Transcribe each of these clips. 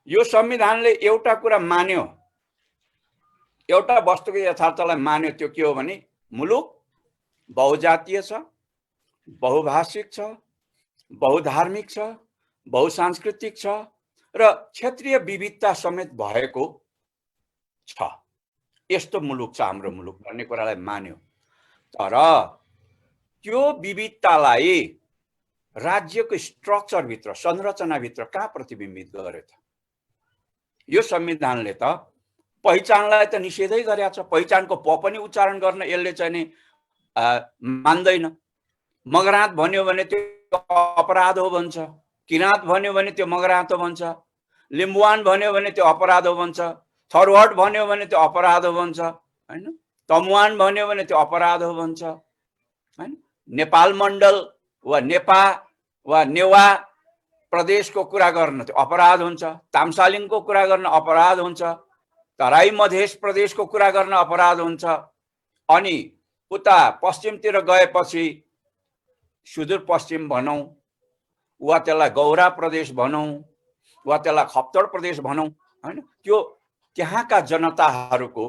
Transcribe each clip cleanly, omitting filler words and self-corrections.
यो संविधानले एउटा कुरा मान्यो, एउटा वस्तुको यथार्थलाई मान्यो। त्यो के हो भने मुलुक बहुजातीय छ, बहुभाषिक छ, बहुधार्मिक छ, बहुसांस्कृतिक छ र क्षेत्रीय विविधता समेत भएको छ। यस्तो मुलुक छ हाम्रो मुलुक भन्ने कुरालाई मान्यो। तर त्यो विविधतालाई राज्यको स्ट्रक्चरभित्र, संरचनाभित्र कहाँ प्रतिबिम्बित गर्यो त? यो संविधानले त पहिचानलाई त निषेधै गरेको छ। पहिचानको प पनि उच्चारण गर्न यसले चाहिँ नि मान्दैन। मगरात भन्यो भने त्यो अपराध हो भन्छ, किराँत भन्यो भने त्यो मगरात हो भन्छ, लिम्बुवान भन्यो भने त्यो अपराध हो भन्छ, थरवार्ड भन्यो भने त्यो अपराध हो भन्छ, हैन? तमुवान भन्यो भने त्यो अपराध हो भन्छ, हैन? नेपाल मण्डल वा नेपा वा नेवा प्रदेशको कुरा गर्न त्यो अपराध हुन्छ, तामसालिङको कुरा गर्न अपराध हुन्छ, तराई मधेस प्रदेशको कुरा गर्न अपराध हुन्छ। अनि उता पश्चिमतिर गएपछि सुदूरपश्चिम भनौँ वा त्यसलाई गौरा प्रदेश भनौँ वा त्यसलाई खप्तड प्रदेश भनौँ, हैन? त्यो त्यहाँका जनताहरूको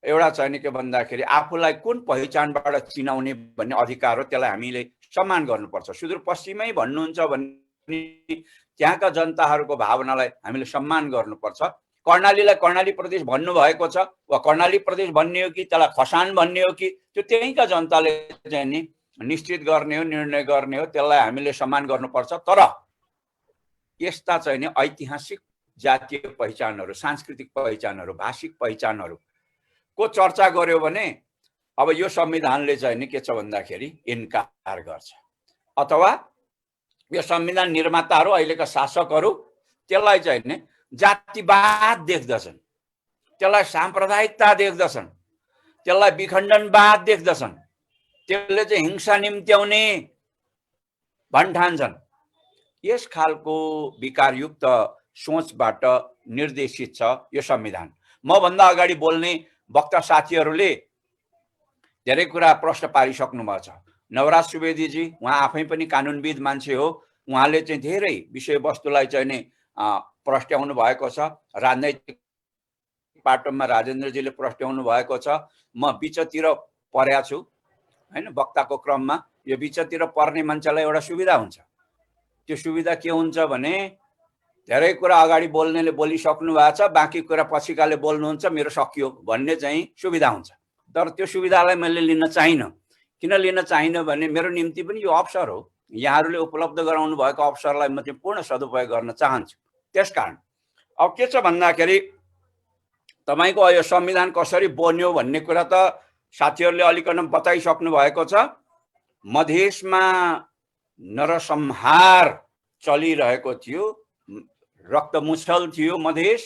एउटा चाहिँ के भन्दाखेरि आफूलाई कुन पहिचानबाट चिनाउने भन्ने अधिकार हो, त्यसलाई हामीले सम्मान गर्नुपर्छ। सुदूरपश्चिमै भन्नुहुन्छ भने त्यहाँका जनताहरूको भावनालाई हामीले सम्मान गर्नुपर्छ। कर्णालीलाई कर्णाली प्रदेश भन्नुभएको छ वा कर्णाली प्रदेश भन्ने हो कि त्यसलाई खसान भन्ने हो कि त्यो त्यहीँका जनताले चाहिँ नि निश्चित गर्ने हो, निर्णय गर्ने हो, त्यसलाई हामीले सम्मान गर्नुपर्छ। तर यस्ता चाहिँ नि ऐतिहासिक जातीय पहिचानहरू, सांस्कृतिक पहिचानहरू, भाषिक पहिचानहरूको चर्चा गर्यो भने अब यो संविधानले चाहिँ नि के छ भन्दाखेरि इन्कार गर्छ। अथवा यो संविधान निर्माताहरू, अहिलेका शासकहरू त्यसलाई चाहिँ नि जातिवाद देख्दछन्, त्यसलाई साम्प्रदायिकता देख्दछन्, त्यसलाई विखण्डनवाद देख्दछन्, त्यसले चाहिँ हिंसा निम्त्याउने भन्ठान्छन्। यस खालको विकारयुक्त सोचबाट निर्देशित छ यो संविधान। म भन्दा अगाडि बोल्ने वक्ता साथीहरूले धेरै कुरा प्रश्न पारिसक्नु भएको छ। नवराज सुवेदीजी उहाँ आफै पनि कानुनविद मान्छे हो, उहाँले चाहिँ धेरै विषयवस्तुलाई चाहिँ नि प्रश्ट्याउनु भएको छ। राजनैतिक पाटोमा राजेन्द्रजीले प्रश्ट्याउनु भएको छ। म बिचतिर परेको छु, हैन? वक्ताको क्रममा यो बिचतिर पर्ने मान्छेलाई एउटा सुविधा हुन्छ। त्यो सुविधा के हुन्छ भने धेरै कुरा अगाडि बोल्नेले बोलिसक्नु भएको छ, बाँकी कुरा पछिकाले बोल्नुहुन्छ, मेरो सकियो भन्ने चाहिँ सुविधा हुन्छ। तर त्यो सुविधालाई मैले लिन चाहिनँ। किन लिन चाहिनँ भने मेरो निम्ति पनि यो अवसर हो। यहाँहरूले उपलब्ध गराउनु भएको अवसरलाई म चाहिँ पूर्ण सदुपयोग गर्न चाहन्छु। त्यसकारण अब के छ भन्दाखेरि तपाईको यो संविधान कसरी बन्यो भन्ने कुरा त साथीहरूले अलिकन बताइसक्नु भएको छ। मधेसमा नरसंहार चलिरहेको थियो, रक्तमुछल थियो मधेस।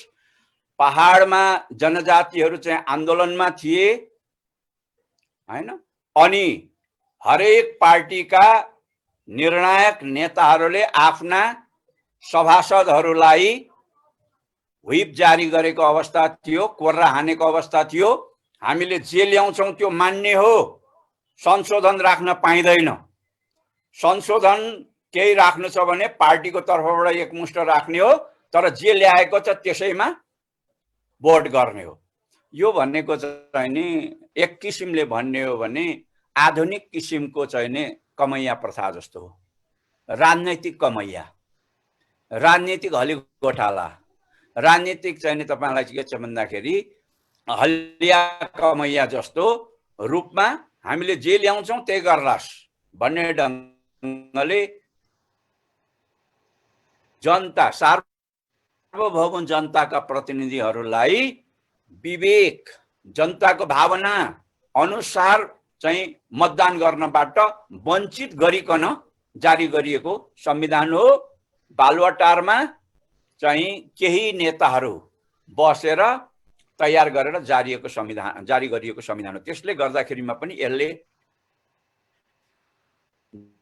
पहाडमा जनजातिहरू चाहिँ आन्दोलनमा थिए, हैन? अनि हरेक पार्टीका निर्णायक नेताहरूले आफ्ना सभासदहरूलाई व्हिप जारी गरेको अवस्था थियो, कोर्रा हानेको अवस्था थियो। हामीले जे ल्याउँछौँ त्यो मान्ने हो, संशोधन राख्न पाइँदैन। संशोधन केही राख्नु छ भने पार्टीको तर्फबाट एकमुष्ट राख्ने हो, तर जे ल्याएको छ त्यसैमा भोट गर्ने हो। यो भनेको चाहिँ नि एक किसिमले भन्ने हो भने आधुनिक किसिमको चाहिँ नि कमैया प्रथा जस्तो हो। राजनैतिक कमैया, राजनीतिक हलिगोठाला, राजनीतिक चाहिँ नि तपाईलाई के छ भन्दाखेरि हलिया कमैया जस्तो रूपमा हामीले जे ल्याउँछौँ त्यही गर्लास् भन्ने ढङ्गले जनता, सार्वभौम जनताका प्रतिनिधिहरूलाई विवेक, जनताको भावना अनुसार चाहिँ मतदान गर्नबाट वञ्चित गरिकन जारी गरिएको संविधान हो। बालुवाटारमा चाहिँ केही नेताहरू बसेर तयार गरेर जारी गरिएको संविधान हो। त्यसले गर्दाखेरिमा पनि यसले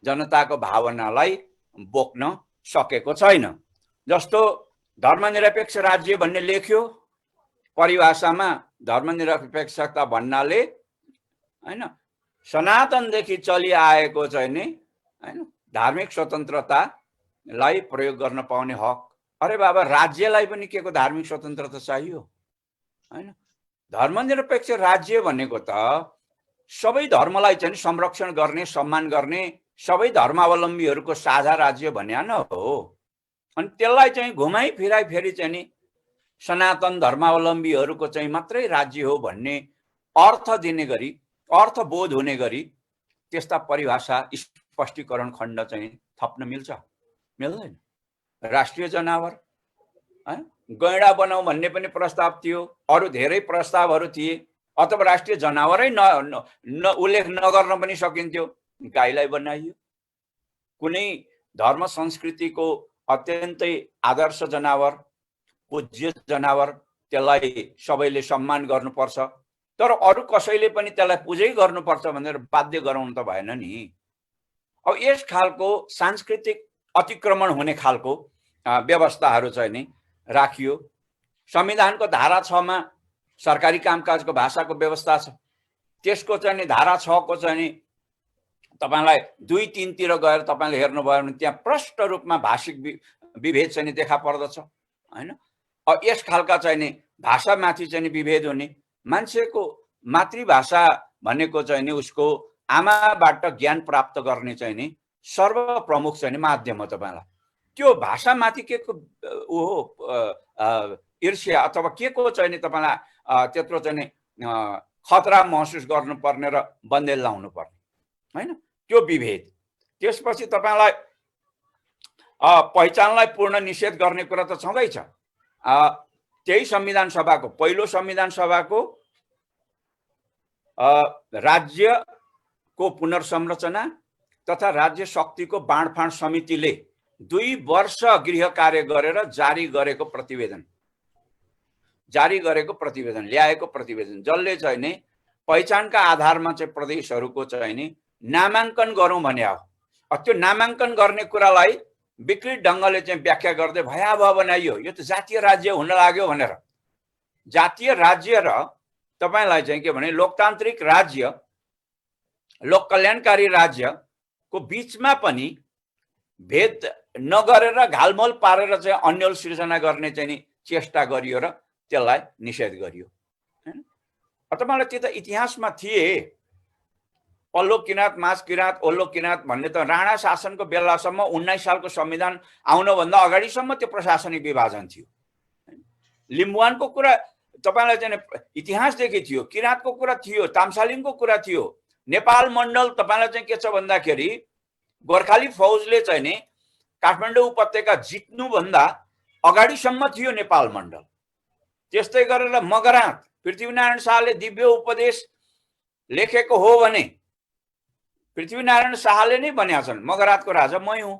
जनताको भावनालाई बोक्न सकेको छैन। जस्तो धर्मनिरपेक्ष राज्य भन्ने लेख्यो परिभाषामा, धर्मनिरपेक्षता भन्नाले हैन सनातनदेखि चलिआएको चाहिँ नि हैन धार्मिक स्वतन्त्रतालाई प्रयोग गर्न पाउने हक अरे बाबा, राज्यलाई पनि के को धार्मिक स्वतन्त्रता चाहियो हैन? धर्मनिरपेक्ष राज्य भनेको त सबै धर्मलाई चाहिँ संरक्षण गर्ने, सम्मान गर्ने, सबै धर्मावलम्बीहरूको साझा राज्य भन्या न हो। अनि त्यसलाई चाहिँ घुमाई फिराई फेरि चाहिँ नि सनातन धर्मावलम्बीहरूको चाहिँ मात्रै राज्य हो भन्ने अर्थ दिने गरी, अर्थबोध हुने गरी त्यस्ता परिभाषा, स्पष्टीकरण खण्ड चाहिँ थप्न मिल्छ? मिल्दैन। राष्ट्रिय जनावर गैंडा बनाऊ भन्ने पनि प्रस्ताव थियो, अरू धेरै प्रस्तावहरू थिए, अथवा राष्ट्रिय जनावरै उल्लेख नगर्न पनि सकिन्थ्यो, गाईलाई बनाइयो। कुनै धर्म संस्कृतिको अत्यन्तै आदर्श जनावर, पूज्य जनावर, त्यसलाई सबैले सम्मान गर्नुपर्छ, तर अरू कसैले पनि त्यसलाई पूजै गर्नुपर्छ भनेर बाध्य गराउनु त भएन नि। अब यस खालको सांस्कृतिक अतिक्रमण हुने खालको व्यवस्थाहरू चाहिँ नि राखियो। संविधानको धारा 6 मा सरकारी कामकाजको भाषाको व्यवस्था छ। त्यसको चाहिँ नि धारा 6 को चाहिँ नि तपाईलाई 2, 3 तिर गएर तपाईले हेर्नुभयो भने त्यहाँ प्रष्ट रूपमा भाषिक विभेद चाहिँ देखा पर्दछ हैन। अब यस खालका चाहिँ नि भाषामाथि चाहिँ नि विभेद हुने, मान्छेको मातृभाषा भनेको चाहिँ नि उसको आमाबाट ज्ञान प्राप्त गर्ने चाहिँ नि सर्वप्रमुख चाहिँ नि माध्यम हो। तपाईलाई त्यो भाषामाथि के को ईर्ष्या अथवा के को चाहिँ नि तपाईलाई त्यत्रो चाहिँ नि खतरा महसुस गर्नुपर्ने र बन्देल लाउनु पर्ने हैन, त्यो विभेद। त्यसपछि तपाईलाई पहिचानलाई पूर्ण निषेध गर्ने कुरा त छँदै छ। त्यही संविधान सभाको, पहिलो संविधान सभाको राज्यको पुनर्संरचना तथा राज्य शक्तिको बाँडफाँड समितिले 2 वर्ष गृह कार्य गरेर जारी गरेको प्रतिवेदन ल्याएको प्रतिवेदन, जसले चाहिँ नि पहिचानका आधारमा चाहिँ प्रदेशहरूको चाहिँ नि नामाङ्कन गरौँ भने हो। त्यो नामाङ्कन गर्ने कुरालाई विकृत ढङ्गले चाहिँ व्याख्या गर्दै भयावह बनाइयो। यो त जातीय राज्य हुन लाग्यो भनेर। जातीय राज्य र तपाईलाई चाहिँ के भने लोकतान्त्रिक राज्य, लोक कल्याणकारी राज्यको बीचमा पनि भेद नगरेर घालमोल पारेर चाहिँ अन्यल सृजना गर्ने चाहिँ नि चेष्टा गरियो र त्यसलाई निषेध गरियो हैन। तपाईलाई त्यो त इतिहासमा थिए। पल्लो किराँत, माझ किराँत, ओल्लो किराँत भन्ने त राणा शासनको बेलासम्म 19 सालको संविधान आउनभन्दा अगाडिसम्म त्यो प्रशासनिक विभाजन थियो। लिम्बुवानको कुरा तपाईलाई चाहिँ इतिहासदेखि थियो, किराँतको कुरा थियो, ताम्सालिङको कुरा थियो। नेपाल मण्डल तपाईलाई चाहिँ के छ भन्दाखेरि गोर्खाली फौजले चाहिँ नि काठमाडौँ उपत्यका जित्नुभन्दा अगाडिसम्म थियो नेपाल मण्डल। त्यस्तै गरेर मगरात पृथ्वीनारायण शाहले दिव्य उपदेश लेखेको हो भने पृथ्वीनारायण शाहले नै भनेका छन् मगरातको राजा मै हुँ।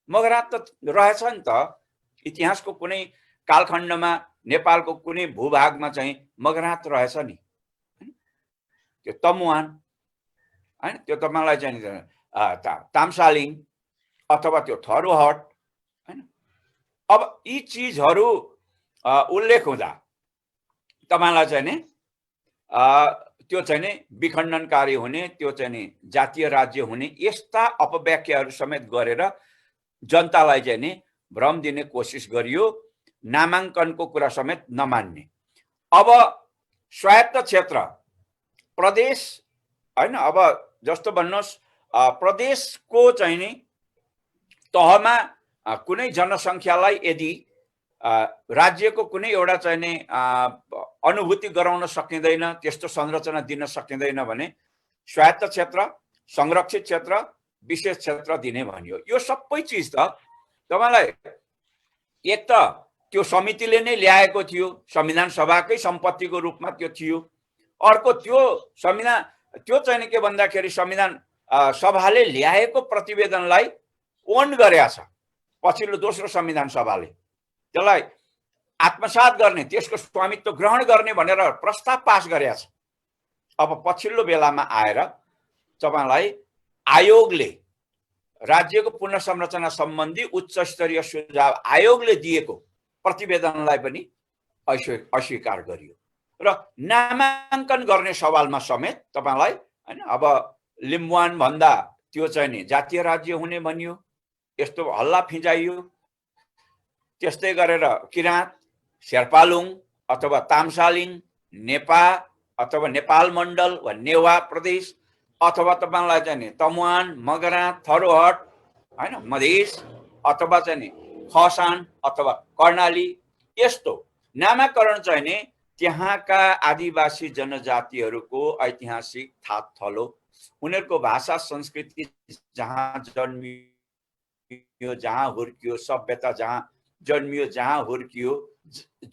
मगरात त रहेछ नि त इतिहासको कुनै कालखण्डमा नेपालको कुनै भूभागमा चाहिँ मगरात रहेछ नि। त्यो तमुवान हैन, त्यो तपाईलाई चाहिँ ताम्सालिङ अथवा त्यो थरुहट हैन। अब यी चीजहरू उल्लेख हुँदा तपाईलाई चाहिँ नि त्यो चाहिँ नि विखण्डनकारी हुने, त्यो चाहिँ नि जातीय राज्य हुने यस्ता अपव्याख्याहरू समेत गरेर जनतालाई चाहिँ नि भ्रम दिने कोसिस गरियो, नामाङ्कनको कुरा समेत नमान्ने। अब स्वायत्त क्षेत्र प्रदेश हैन, अब जस्तो भन्नुहोस् प्रदेशको चाहिँ नि तहमा कुनै जनसङ्ख्यालाई यदि राज्यको कुनै एउटा चाहिँ नि अनुभूति गराउन सकिँदैन, त्यस्तो संरचना दिन सकिँदैन भने स्वायत्त क्षेत्र, संरक्षित क्षेत्र, विशेष क्षेत्र दिने भनियो। यो सबै चिज त तपाईलाई एक त त्यो समितिले नै ल्याएको थियो, संविधान सभाकै सम्पत्तिको रूपमा त्यो थियो। अर्को त्यो संविधान त्यो चाहिँ नि के भन्दाखेरि संविधान सभाले ल्याएको प्रतिवेदनलाई ओन गरेछ पछिल्लो दोस्रो संविधान सभाले, त्यसलाई आत्मसात गर्ने, त्यसको स्वामित्व ग्रहण गर्ने भनेर प्रस्ताव पास गरेछ। अब पछिल्लो बेलामा आएर तपाईलाई आयोगले राज्यको पुनर्संरचना सम्बन्धी उच्च स्तरीय सुझाव आयोगले दिएको प्रतिवेदनलाई पनि अस्वीकार गरियो र नामाङ्कन गर्ने सवालमा समेत तपाईलाई हैन अब लिम्बुवान भन्दा त्यो चाहिँ नि जातीय राज्य हुने भनियो, यस्तो हल्ला फिजाइयो। त्यस्तै गरेर किराँत, शेर्पालुङ अथवा तामसालिङ, नेपा अथवा नेपाल मण्डल वा नेवा प्रदेश अथवा तपाईलाई चाहिँ नि तमुवान, मगरा, थरुहट हैन मधेस अथवा चाहिँ नि खसान अथवा कर्णाली, यस्तो नामाकरण चाहिँ नि त्यहाँका आदिवासी जनजातिहरूको ऐतिहासिक थाकथलो, उनीहरूको भाषा संस्कृति जहाँ जन्मियो, जहाँ हुर्कियो, सभ्यता जहाँ जन्मियो, जहाँ हुर्कियो,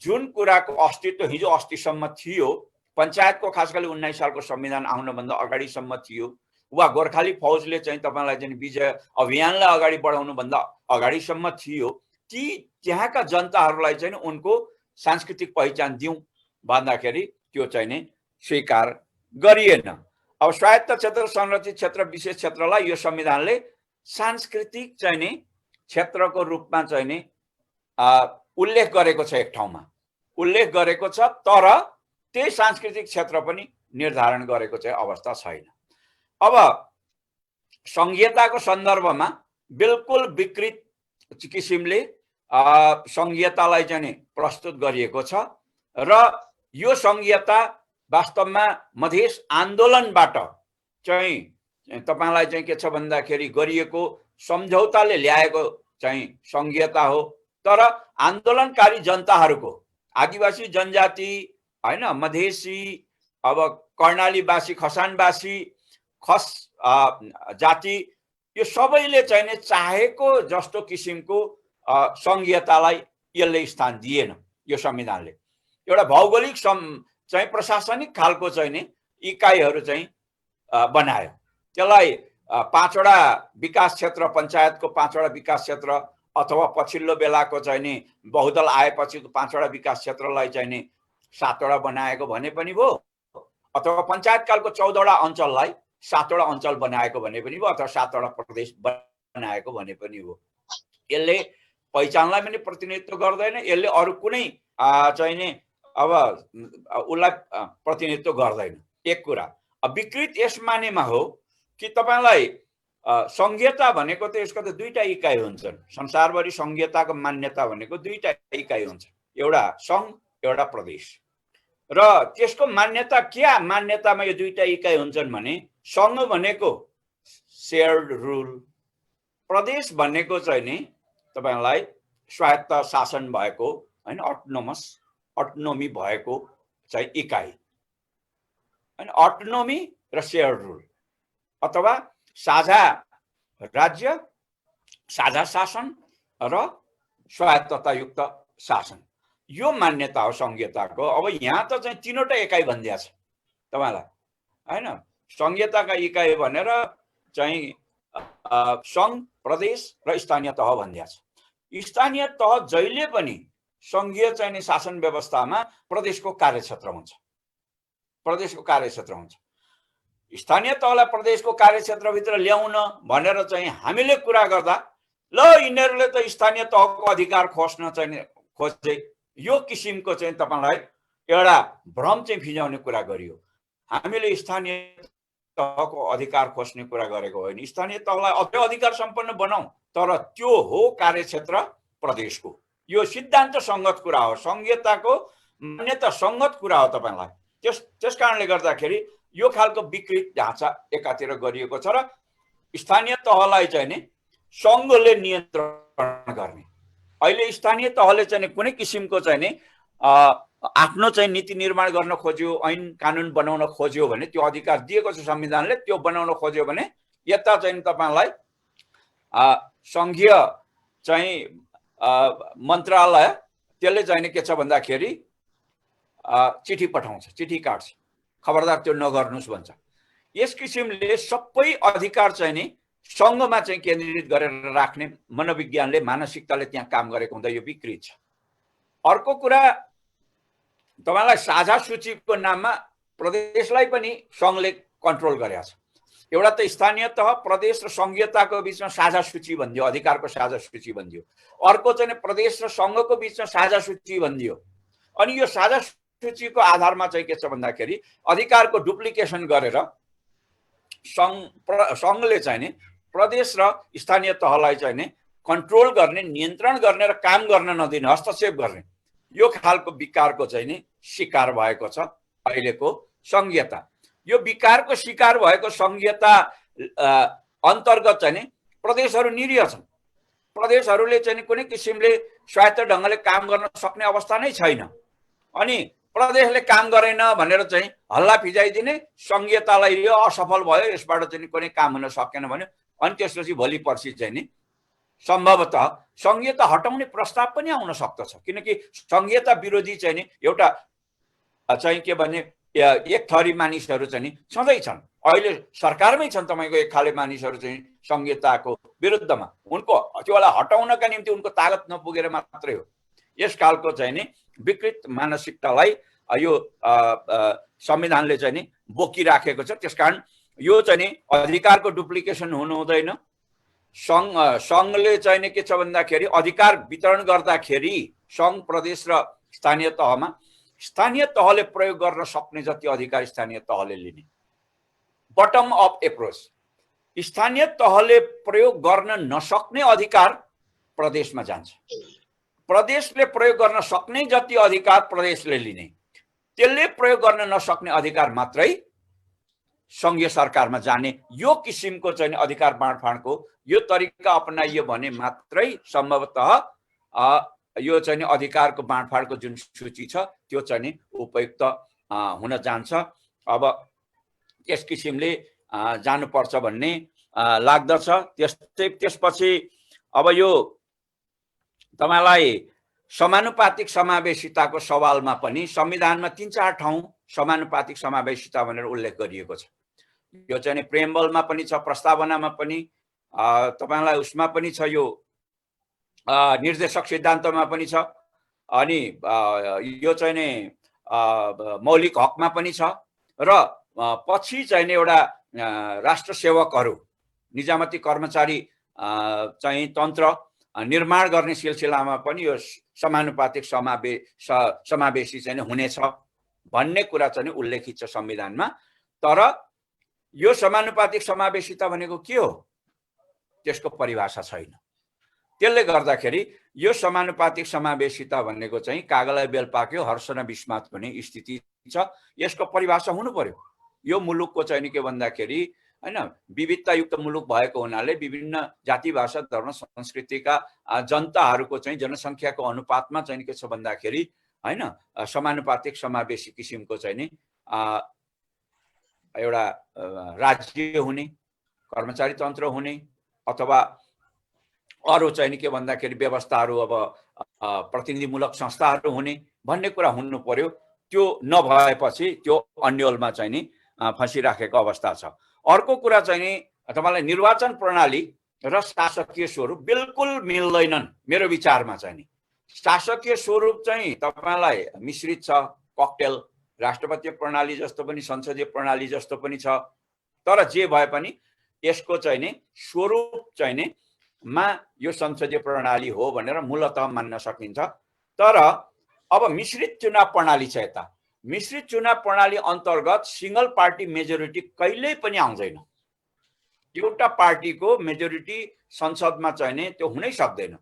जुन कुराको अस्तित्व हिजो अस्तिसम्म थियो, पञ्चायतको खास गरी 19 सालको संविधान आउनभन्दा अगाडिसम्म थियो, वा गोर्खाली फौजले चाहिँ तपाईलाई चाहिँ विजय अभियानलाई अगाडि बढाउनुभन्दा अगाडिसम्म थियो, ती त्यहाँका जनताहरूलाई चाहिँ उनको सांस्कृतिक पहिचान दिउँ भन्दाखेरि त्यो चाहिँ नि स्वीकार गरिएन। अब स्वायत्त क्षेत्र, संरक्षित क्षेत्र, विशेष क्षेत्रलाई यो संविधानले सांस्कृतिक चाहिँ नि क्षेत्रको रूपमा चाहिँ नि उल्लेख गरेको छ, एक ठाउँमा उल्लेख गरेको छ, तर त्यही सांस्कृतिक क्षेत्र पनि निर्धारण गरेको चाहिँ अवस्था छैन। अब संघीयताको सन्दर्भमा बिल्कुल विकृत किसिमले संघीयतालाई चाहिँ प्रस्तुत गरिएको छ र यो संघीयता वास्तवमा मधेस आन्दोलनबाट चाहिँ तपाईलाई चाहिँ के छ भन्दाखेरि गरिएको सम्झौताले ल्याएको चाहिँ संघीयता हो। तर आन्दोलनकारी जनताहरूको, आदिवासी जनजाति हैन, मधेसी, अब कर्णालीवासी, खसानवासी, खस जाति, यो सबैले चाहिँ नि चाहेको जस्तो किसिमको संघीयतालाई यसले स्थान दिएन। यो संविधानले एउटा भौगोलिक चाहिँ प्रशासनिक खालको चाहिँ नि इकाइहरू चाहिँ बनायो। त्यसलाई 5वटा विकास क्षेत्र, पञ्चायतको 5वटा विकास क्षेत्र अथवा पछिल्लो बेलाको चाहिँ नि बहुदल आएपछि 5वटा विकास क्षेत्रलाई चाहिँ नि 7वटा बनाएको भने पनि भयो, अथवा पञ्चायत कालको 14वटा अञ्चललाई 7वटा अञ्चल बनाएको भने पनि भयो, अथवा 7वटा प्रदेश बनाएको भने पनि हो। यसले पहिचानलाई पनि प्रतिनिधित्व गर्दैन, यसले अरू कुनै चाहिँ नि अब उसलाई प्रतिनिधित्व गर्दैन। एक कुरा। अब विकृत यस मानेमा हो कि तपाईलाई संघीयता भनेको त यसको त दुईटा इकाइ हुन्छन्। संसारभरि संघीयताको मान्यता भनेको दुईटा इकाइ हुन्छ, एउटा सङ्घ, एउटा प्रदेश। र त्यसको मान्यता के मान्यतामा यो दुईटा इकाइ हुन्छन् भने सङ्घ भनेको शेयर्ड रुल, प्रदेश भनेको चाहिँ नि तपाईलाई स्वायत्त शासन भएको हैन, अटोनोमी भएको चाहिँ इकाइ हैन, अटोनोमी र शेयर्ड रुल अथवा साझा राज्य, साझा शासन र स्वायत्ततायुक्त शासन, यो मान्यता हो संघीयताको। अब यहाँ त चाहिँ तीनवटा इकाइ भनिदिया छ तपाईलाई हैन। संघीयताका इकाइ भनेर चाहिँ सङ्घ, प्रदेश र स्थानीय तह भनिदिया छ। स्थानीय तह जहिले पनि संघीय चाहिँ शासन व्यवस्थामा प्रदेशको कार्यक्षेत्र हुन्छ, प्रदेशको कार्यक्षेत्र हुन्छ। स्थानीय तहलाई प्रदेशको कार्यक्षेत्रभित्र ल्याउन भनेर चाहिँ हामीले कुरा गर्दा ल यिनीहरूले त स्थानीय तहको अधिकार खोज्न चाहिँ खोजे, यो किसिमको चाहिँ तपाईलाई एउटा भ्रम चाहिँ फिजाउने कुरा गरियो। हामीले स्थानीय तहको अधिकार खोज्ने कुरा गरेको होइन, स्थानीय तहलाई अझै अधिकार सम्पन्न बनाऊ, तर त्यो हो कार्यक्षेत्र प्रदेशको। यो सिद्धान्त संगत कुरा हो, संघीयताको मान्यता संगत कुरा हो तपाईलाई। त्यस कारणले गर्दाखेरि यो खालको विकृत ढाँचा एकातिर गरिएको छ र स्थानीय तहलाई चाहिँ नि सङ्घले नियन्त्रण गर्ने। अहिले स्थानीय तहले चाहिँ कुनै किसिमको चाहिँ नि आफ्नो चाहिँ नीति निर्माण गर्न खोज्यो, ऐन कानुन बनाउन खोज्यो भने त्यो अधिकार दिएको छ संविधानले। त्यो बनाउन खोज्यो भने यता चाहिँ तपाईलाई संघीय चाहिँ मन्त्रालय त्यसले चाहिँ के छ भन्दाखेरि चिठी पठाउँछ, चिठी काट्छ, खबरदार त्यो नगर्नुस् भन्छ। यस किसिमले सबै अधिकार चाहिँ नि सङ्घमा चाहिँ केन्द्रित गरेर राख्ने मनोविज्ञानले, मानसिकताले त्यहाँ काम गरेको हुँदा यो विकृत छ। अर्को कुरा, तपाईलाई साझा सूचीको नाममा प्रदेशलाई पनि सङ्घले कन्ट्रोल गरेको छ। एउटा त स्थानीय तह, प्रदेश र संघीयताको बिचमा साझा सूची भनिदियो, अधिकारको साझा सूची भनिदियो। अर्को चाहिँ प्रदेश र सङ्घको बिचमा साझा सूची भनिदियो। अनि यो साझा सूचीको आधारमा चाहिँ के छ भन्दाखेरि अधिकारको डुप्लिकेसन गरेर सङ्घले चाहिँ नि प्रदेश र स्थानीय तहलाई चाहिँ नि कन्ट्रोल गर्ने, नियन्त्रण गर्ने र काम गर्न नदिने, हस्तक्षेप गर्ने, यो खालको विकारको चाहिँ नि शिकार भएको छ अहिलेको संघीयता। यो विकारको शिकार भएको संघीयता अन्तर्गत चाहिँ नि प्रदेशहरू निरीह छन्। प्रदेशहरूले चाहिँ कुनै किसिमले स्वायत्त ढङ्गले काम गर्न सक्ने अवस्था नै छैन। अनि प्रदेशले काम गरेन भनेर चाहिँ हल्ला फिजाइदिने, संघीयतालाई यो असफल भयो, यसबाट चाहिँ कुनै काम हुन सकेन भन्यो, अनि त्यसपछि भोलि पर्सि चाहिँ नि सम्भवतः संघीयता हटाउने प्रस्ताव पनि आउन सक्दछ। किनकि संघीयता विरोधी चाहिँ नि एउटा चाहिँ के भने एक थरी मानिसहरू चाहिँ नि सधैँ छन्, अहिले सरकारमै छन् तपाईँको एक खाले मानिसहरू चाहिँ संघीयताको विरुद्धमा। उनको त्योलाई हटाउनका निम्ति उनको तागत नपुगेर मात्रै हो। यस खालको चाहिँ नि विकृत मानसिकतालाई यो संविधानले चाहिँ नि बोकिराखेको छ। त्यसकारण यो चाहिँ नि अधिकारको डुप्लिकेसन हुनु हुँदैन। सङ्घले चाहिँ नि के छ भन्दाखेरि अधिकार वितरण गर्दाखेरि सङ्घ, प्रदेश र स्थानीय तहमा स्थानीय तहले प्रयोग गर्न सक्ने जति अधिकार स्थानीय तहले लिने, बटम अप एप्रोच। स्थानीय तहले प्रयोग गर्न नसक्ने अधिकार प्रदेशमा जान्छ, प्रदेशले प्रयोग गर्न सक्ने जति अधिकार प्रदेशले लिने, त्यसले प्रयोग गर्न नसक्ने अधिकार मात्रै संघीय सरकारमा जाने। यो किसिमको चाहिँ अधिकार बाँडफाँडको यो तरिका अपनाइयो भने मात्रै सम्भवतः यो चाहिँ अधिकारको बाँडफाँडको जुन सूची छ त्यो चाहिँ उपयुक्त हुन जान्छ। अब त्यस किसिमले जानुपर्छ भन्ने लाग्दछ। त्यसपछि अब यो तपाईलाई समानुपातिक समावेशिताको सवालमा पनि संविधानमा 3-4 ठाउँ समानुपातिक समावेशिता भनेर उल्लेख गरिएको छ। यो चाहिँ प्रेम्बलमा पनि छ, प्रस्तावनामा पनि तपाईलाई उसमा पनि छ, यो निर्देशक सिद्धान्तमा पनि छ, अनि यो चाहिँ नि मौलिक हकमा पनि छ, र पछि चाहिँ एउटा राष्ट्र सेवकहरू, निजामती कर्मचारी चाहिँ तन्त्र निर्माण गर्ने सिलसिलामा पनि यो समानुपातिक समावेशी चाहिँ हुनेछ भन्ने कुरा चाहिँ उल्लेखित छ संविधानमा। तर यो समानुपातिक समावेशिता भनेको के हो त्यसको परिभाषा छैन। त्यसले गर्दाखेरि यो समानुपातिक समावेशिता भनेको चाहिँ कागलाई बेल पाक्यो हर्ष न विस्मात हुने स्थिति छ। यसको परिभाषा हुनु पर्यो। यो मुलुकको चाहिँ के भन्दाखेरि हैन, विविधतायुक्त मुलुक भएको हुनाले विभिन्न जाति, भाषा, धर्म, संस्कृतिका जनताहरूको चाहिँ जनसङ्ख्याको अनुपातमा चाहिँ के छ भन्दाखेरि हैन समानुपातिक समावेशी किसिमको चाहिँ नि एउटा राज्य हुने, कर्मचारी तन्त्र हुने, अथवा अरू चाहिँ के भन्दाखेरि व्यवस्थाहरू, अब प्रतिनिधिमूलक संस्थाहरू हुने भन्ने कुरा हुनु पर्यो। त्यो नभएपछि त्यो अन्यलमा चाहिँ नि फँसिराखेको अवस्था छ। अर्को कुरा चाहिँ नि तपाईलाई निर्वाचन प्रणाली र शासकीय स्वरूप बिल्कुल मिल्दैनन् मेरो विचारमा। चाहिँ नि शासकीय स्वरूप चाहिँ तपाईलाई मिश्रित छ, ककटेल, राष्ट्रपतीय प्रणाली जस्तो पनि संसदीय प्रणाली जस्तो पनि छ। तर जे भए पनि यसको चाहिँ नि स्वरूप चाहिँ नि मा यो संसदीय प्रणाली हो भनेर मूलतः मान्न सकिन्छ। तर अब मिश्रित चुनाव प्रणाली छ। यता मिश्रित चुनाव प्रणाली अन्तर्गत सिंगल पार्टी मेजोरिटी कहिल्यै पनि आउँदैन। एउटा पार्टीको मेजोरिटी संसदमा चाहिँ नि त्यो हुनै सक्दैन।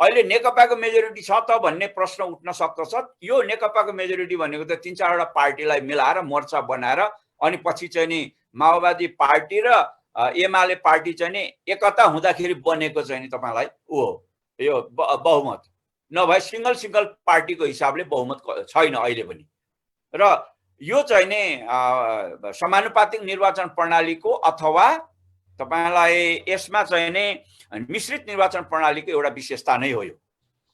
अहिले नेकपाको मेजोरिटी छ त भन्ने प्रश्न उठ्न सक्दछ। यो नेकपाको मेजोरिटी भनेको त 3-4 वटा पार्टीलाई मिलाएर मोर्चा बनाएर अनि पछि चाहिँ नि माओवादी पार्टी र एमाले पार्टी चाहिँ नि एकता हुँदाखेरि बनेको चाहिँ नि तपाईलाई यो बहुमत नभए सिंगल पार्टीको हिसाबले बहुमत छैन अहिले पनि। र यो चाहिँ नि समानुपातिक निर्वाचन प्रणालीको अथवा तपाईलाई यसमा चाहिँ नि मिश्रित निर्वाचन प्रणालीको एउटा विशेषता नै हो यो।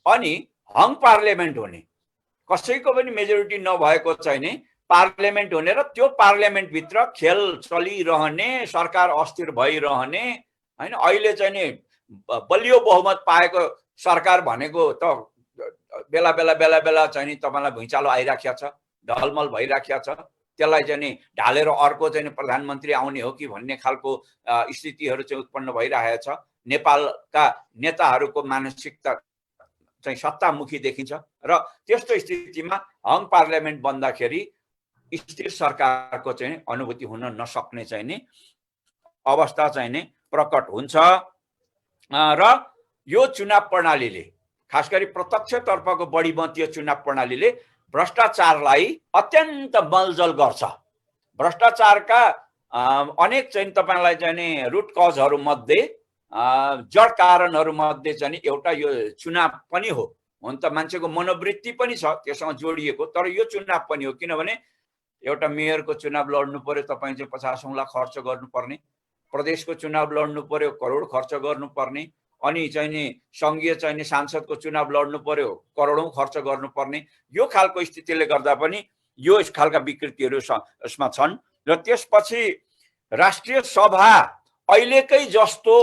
अनि हङ पार्लियामेन्ट हुने, कसैको पनि मेजोरिटी नभएको चाहिँ नि पार्लियामेन्ट हुने र त्यो पार्लियामेन्ट भित्र खेल चलिरहने, सरकार अस्थिर भइरहने हैन। अहिले चाहिँ नि बलियो बहुमत पाएको सरकार भनेको त बेला बेला चाहिँ नि तपाईलाई भुइँचालो आइराखेको छ, ढलमल भइराखेको छ। त्यसलाई चाहिँ नि ढालेर अर्को चाहिँ प्रधानमन्त्री आउने हो कि भन्ने खालको स्थितिहरू चाहिँ उत्पन्न भइरहेको छ। नेपालका नेताहरूको मानसिकता चाहिँ सत्तामुखी देखिन्छ र त्यस्तो स्थितिमा हङ पार्लियामेन्ट बन्दाखेरि स्थिर सरकारको चाहिँ अनुभूति हुन नसक्ने चाहिँ नि अवस्था चाहिँ नि प्रकट हुन्छ। र यो चुनाव प्रणालीले खास गरी प्रत्यक्षतर्फको बढी मतीय चुनाव प्रणालीले भ्रष्टाचारलाई अत्यन्त मलजल गर्छ। भ्रष्टाचारका अनेक चाहिँ तपाईलाई चाहिँ रुट कजहरू मध्ये जड कारणहरू मध्ये चाहिँ एउटा यो चुनाव पनि हो। हुन त मान्छेको मनोवृत्ति पनि छ त्यससँग जोडिएको, तर यो चुनाव पनि हो। किनभने एउटा मेयरको चुनाव लड्नु पर्यो तपाईँ चाहिँ 50 लाख खर्च गर्नुपर्ने, प्रदेशको चुनाव लड्नु पर्यो करोड खर्च गर्नुपर्ने, अनि चाहिँ नि संघीय चाहिँ नि सांसदको चुनाव लड्नु पर्यो करोडौं खर्च गर्नुपर्ने। यो खालको स्थितिले गर्दा पनि यो खालका विकृतिहरू यसमा छन्। र त्यसपछि राष्ट्रिय सभा अहिलेकै जस्तो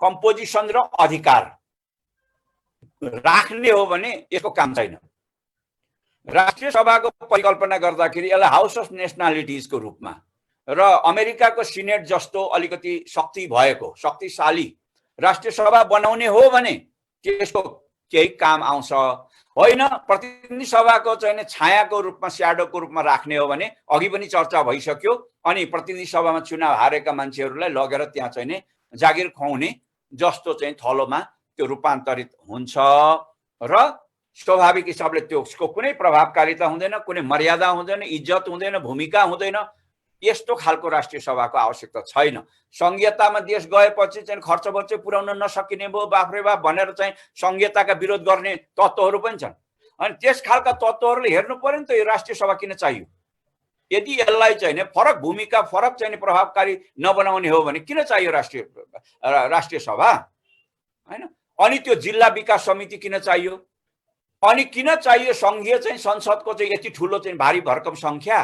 कम्पोजिसन र अधिकार राख्ने हो भने यसको काम छैन। राष्ट्रिय सभाको परिकल्पना गर्दाखेरि यसलाई हाउस अफ नेसनालिटिजको रूपमा र अमेरिकाको सिनेट जस्तो अलिकति शक्ति भएको शक्तिशाली राष्ट्रिय सभा बनाउने हो भने त्यसको केही काम आउँछ। होइन प्रतिनिधि सभाको चाहिँ छायाको रूपमा स्याडोको रूपमा राख्ने हो भने अघि पनि चर्चा भइसक्यो। अनि प्रतिनिधि सभामा चुनाव हारेका मान्छेहरूलाई लगेर त्यहाँ चाहिँ जागिर खुवाउने जस्तो चाहिँ थलोमा त्यो रूपान्तरित हुन्छ र स्वाभाविक हिसाबले त्यसको कुनै प्रभावकारिता हुँदैन, कुनै मर्यादा हुँदैन, इज्जत हुँदैन, भूमिका हुँदैन। यस्तो खालको राष्ट्रिय सभाको आवश्यकता छैन। संघीयतामा देश गएपछि चाहिँ खर्च बर्च पुर्याउन नसकिने भयो बाफ्रे बाफ भनेर चाहिँ संघीयताका विरोध गर्ने तत्त्वहरू पनि छन्। अनि त्यस खालका तत्त्वहरूले हेर्नु पर्यो नि त यो राष्ट्रिय सभा किन चाहियो। यदि यसलाई चाहिँ फरक भूमिका फरक चाहिँ प्रभावकारी नबनाउने हो भने किन चाहियो राष्ट्रिय सभा हैन। अनि त्यो जिल्ला विकास समिति किन चाहियो, अनि किन चाहियो संघीय चाहिँ संसदको चाहिँ यति ठुलो चाहिँ भारी भरकम संख्या।